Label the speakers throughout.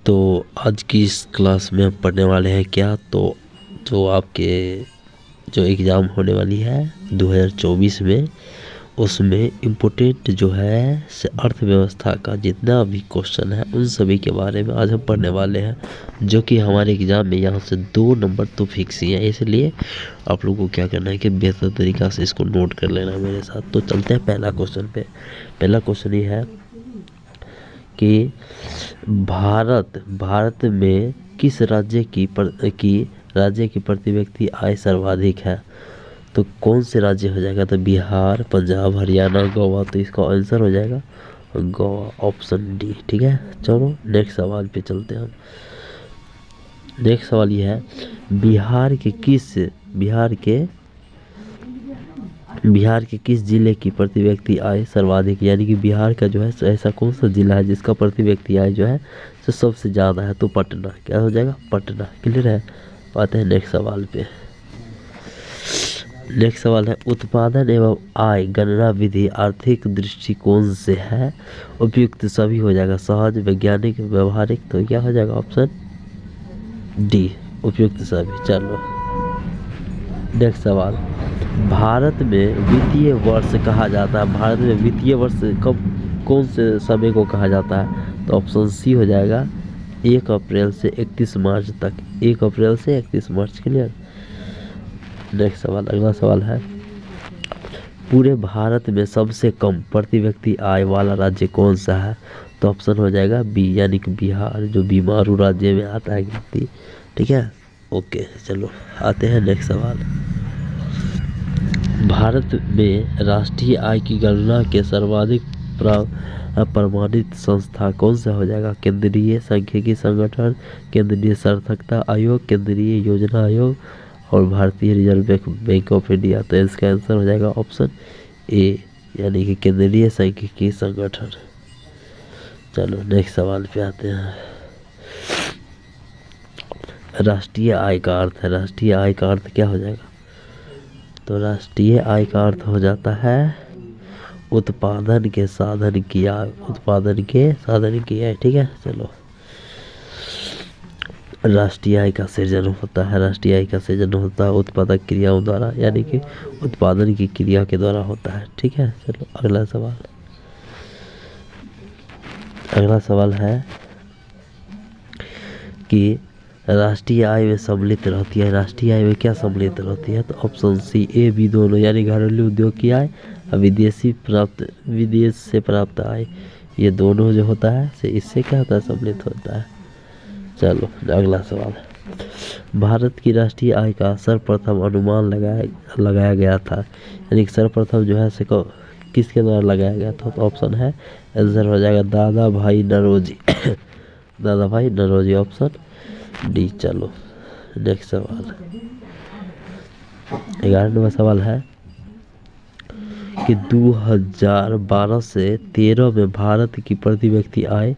Speaker 1: तो आज की इस क्लास में हम पढ़ने वाले हैं क्या, तो जो आपके जो एग्ज़ाम होने वाली है 2024 में, उसमें इम्पोर्टेंट जो है अर्थव्यवस्था का जितना भी क्वेश्चन है उन सभी के बारे में आज हम पढ़ने वाले हैं, जो कि हमारे एग्ज़ाम में यहाँ से 2 नंबर तो फिक्स ही है। इसलिए आप लोगों को क्या करना है कि बेहतर तरीक़ा से इसको नोट कर लेना मेरे साथ। तो चलते हैं पहला क्वेश्चन पे। पहला क्वेश्चन ये है कि भारत में किस राज्य की प्रति व्यक्ति आय सर्वाधिक है। तो कौन से राज्य हो जाएगा, तो बिहार, पंजाब, हरियाणा, गोवा। तो इसका आंसर हो जाएगा गोवा, ऑप्शन डी। ठीक है, चलो नेक्स्ट सवाल पे चलते हैं हम। नेक्स्ट सवाल ये है, बिहार के किस जिले की प्रति व्यक्ति आय सर्वाधिक, यानी कि बिहार का जो है ऐसा कौन सा जिला है जिसका प्रति व्यक्ति आय जो है तो सबसे ज़्यादा है। तो पटना, क्या हो जाएगा, पटना। क्लियर है। आते हैं नेक्स्ट सवाल पे। नेक्स्ट सवाल है, उत्पादन एवं आय गणना विधि आर्थिक दृष्टिकोण से है उपयुक्त सभी हो जाएगा, सहज, वैज्ञानिक, व्यवहारिक। तो क्या हो जाएगा, ऑप्शन डी, उपयुक्त सभी। चलो नेक्स्ट सवाल, भारत में वित्तीय वर्ष कहा जाता है, भारत में वित्तीय वर्ष कब, कौन से समय को कहा जाता है। तो ऑप्शन सी हो जाएगा 1 अप्रैल से 31 मार्च तक। 1 अप्रैल से 31 मार्च। क्लियर। नेक्स्ट सवाल, अगला सवाल है, पूरे भारत में सबसे कम प्रति व्यक्ति आय वाला राज्य कौन सा है। तो ऑप्शन हो जाएगा बी, यानी कि बिहार, जो बीमारू राज्य में आता है गिनती। ठीक है, ओके। चलो आते हैं नेक्स्ट सवाल। भारत में राष्ट्रीय आय की गणना के सर्वाधिक प्रमाणित संस्था कौन सा हो जाएगा। केंद्रीय सांख्यिकी संगठन, केंद्रीय साक्षरता आयोग, केंद्रीय योजना आयोग और भारतीय रिजर्व बैंक ऑफ इंडिया। तो इसका आंसर हो जाएगा ऑप्शन ए, यानी कि केंद्रीय सांख्यिकी संगठन। चलो नेक्स्ट सवाल पे आते हैं। राष्ट्रीय आय का अर्थ है, राष्ट्रीय आय का अर्थ क्या हो जाएगा। तो राष्ट्रीय आय का अर्थ हो जाता है उत्पादन के साधन की आय, उत्पादन के साधन की आय। ठीक है, चलो राष्ट्रीय आय का सृजन होता है, राष्ट्रीय आय का सृजन होता है उत्पादक क्रियाओं द्वारा, यानी कि उत्पादन की क्रिया के द्वारा होता है। ठीक है, चलो अगला सवाल। अगला सवाल है कि राष्ट्रीय आय में सम्मिलित रहती है, राष्ट्रीय आय में क्या सम्मिलित रहती है। तो ऑप्शन सी, ए, बी दोनों, यानी घरेलू उद्योग की आय और विदेश से प्राप्त आय, ये दोनों जो होता है इससे क्या होता है, सम्मिलित होता है। चलो अगला सवाल, भारत की राष्ट्रीय आय का सर्वप्रथम अनुमान लगाया गया था, यानी सर्वप्रथम जो है किसके द्वारा लगाया गया था। तो ऑप्शन है, आंसर हो जाएगा दादा भाई नौरोजी दादा भाई नौरोजी, ऑप्शन डी। चलो नेक्स्ट सवाल, 11वां सवाल है कि 2012 से 13 में भारत की प्रति व्यक्ति आय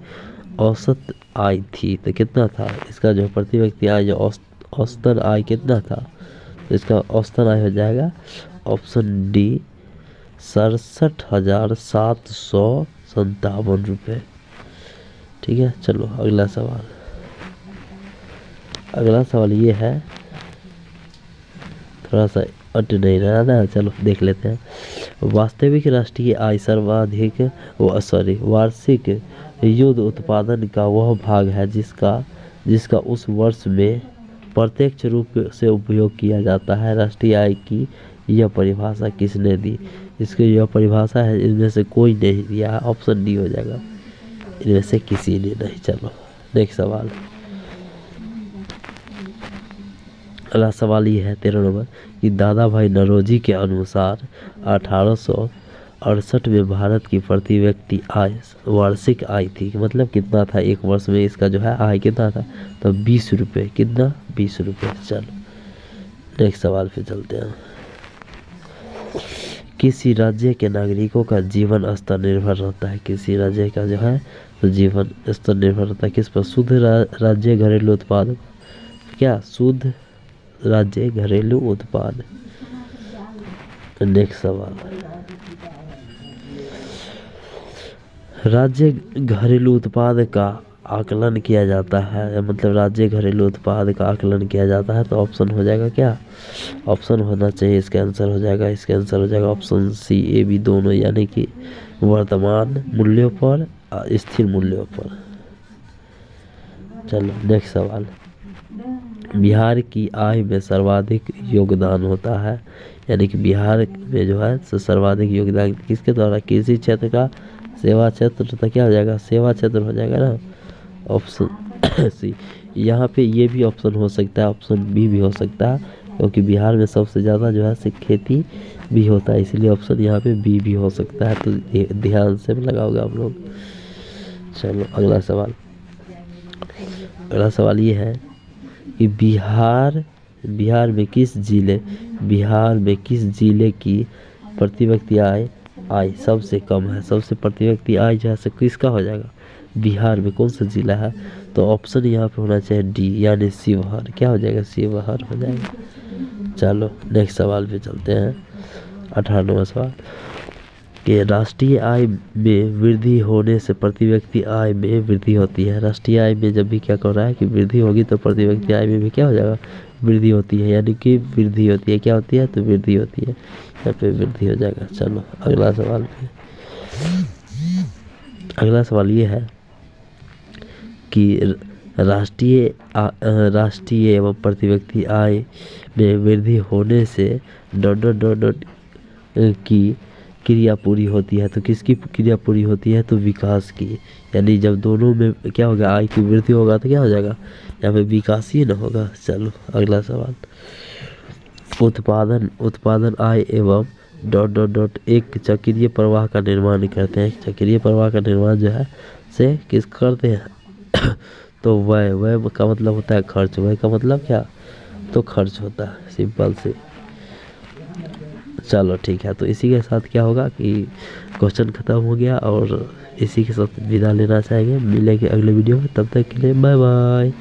Speaker 1: औसत आय थी, तो कितना था इसका जो प्रति व्यक्ति आय, जो औसतन आय कितना था। तो इसका औसतन आय हो जाएगा ऑप्शन डी, 67,757 रुपये। ठीक है, चलो अगला सवाल। अगला सवाल ये है, थोड़ा सा अट नहीं रहा ना, चलो देख लेते हैं। वास्तविक राष्ट्रीय आय सर्वाधिक वार्षिक युद्ध उत्पादन का वह भाग है जिसका उस वर्ष में प्रत्यक्ष रूप से उपयोग किया जाता है। राष्ट्रीय आय की यह परिभाषा किसने दी। इसकी यह परिभाषा है, इनमें से कोई नहीं दिया, ऑप्शन डी हो जाएगा, इनमें से किसी ने नहीं। चलो नेक्स्ट सवाल। अगला सवाल ये है 13 नंबर कि दादा भाई नौरोजी के अनुसार 1868 में भारत की प्रति व्यक्ति आय वार्षिक आय थी, मतलब कितना था एक वर्ष में इसका जो है आय कितना था। तो 20 रुपये, कितना, 20 रुपये। चलो नेक्स्ट सवाल पे चलते हैं। किसी राज्य के नागरिकों का जीवन स्तर निर्भर रहता है, किसी राज्य का जो है तो जीवन स्तर निर्भर रहता है किस पर। शुद्ध राज्य घरेलू उत्पाद, क्या शुद्ध राज्य घरेलू उत्पाद। नेक्स्ट सवाल, राज्य घरेलू उत्पाद का आकलन किया जाता है, मतलब राज्य घरेलू उत्पाद का आकलन किया जाता है, तो ऑप्शन हो जाएगा क्या, ऑप्शन होना चाहिए, इसका आंसर हो जाएगा, इसका आंसर हो जाएगा ऑप्शन सी, ए बी दोनों, यानी कि वर्तमान मूल्यों पर स्थिर मूल्यों पर। चलो नेक्स्ट सवाल, बिहार की आय में सर्वाधिक योगदान होता है, यानी कि बिहार में जो है सर्वाधिक योगदान किसके द्वारा, कृषि क्षेत्र का, सेवा क्षेत्र, तो क्या हो जाएगा, सेवा क्षेत्र हो जाएगा ना, ऑप्शन सी। यहाँ पे ये भी ऑप्शन हो सकता है, ऑप्शन बी भी हो सकता है, क्योंकि बिहार में सबसे ज़्यादा जो है से खेती भी होता है, इसलिए ऑप्शन यहाँ पे बी भी हो सकता है, तो ध्यान से लगाओगे आप लोग। चलो अगला सवाल, अगला सवाल ये है कि बिहार में किस जिले की प्रति व्यक्ति आय सबसे कम है, सबसे प्रति व्यक्ति आय जो है किसका हो जाएगा, बिहार में कौन सा जिला है, तो ऑप्शन यहाँ पे होना चाहिए डी, यानी शिवहर, क्या हो जाएगा, शिवहर हो जाएगा। चलो नेक्स्ट सवाल पे चलते हैं, 18वां सवाल, कि राष्ट्रीय आय में वृद्धि होने से प्रति व्यक्ति आय में वृद्धि होती है, राष्ट्रीय आय में जब भी क्या कर रहा है कि वृद्धि होगी, तो प्रति व्यक्ति आय में भी क्या हो जाएगा, वृद्धि होती है, यानी कि वृद्धि होती है, क्या होती है, तो वृद्धि होती है, यहाँ पे वृद्धि हो जाएगा। चलो अगला सवाल पे, अगला सवाल ये है कि राष्ट्रीय एवं प्रति व्यक्ति आय में वृद्धि होने से डॉट की क्रिया पूरी होती है, तो किसकी क्रिया पूरी होती है, तो विकास की, यानी जब दोनों में क्या होगा, आय की वृद्धि होगा तो क्या हो जाएगा, यहाँ पे विकास ही ना होगा। चलो अगला सवाल, उत्पादन आय एवं डॉट एक चक्रीय प्रवाह का निर्माण करते हैं, चक्रीय प्रवाह का निर्माण जो है से किस करते हैं तो व्यय का मतलब होता है खर्च, व्यय का मतलब क्या, तो खर्च होता है, सिंपल से। चलो ठीक है, तो इसी के साथ क्या होगा कि क्वेश्चन खत्म हो गया, और इसी के साथ विदा लेना चाहेंगे, मिलेंगे अगले वीडियो में, तब तक के लिए बाय बाय।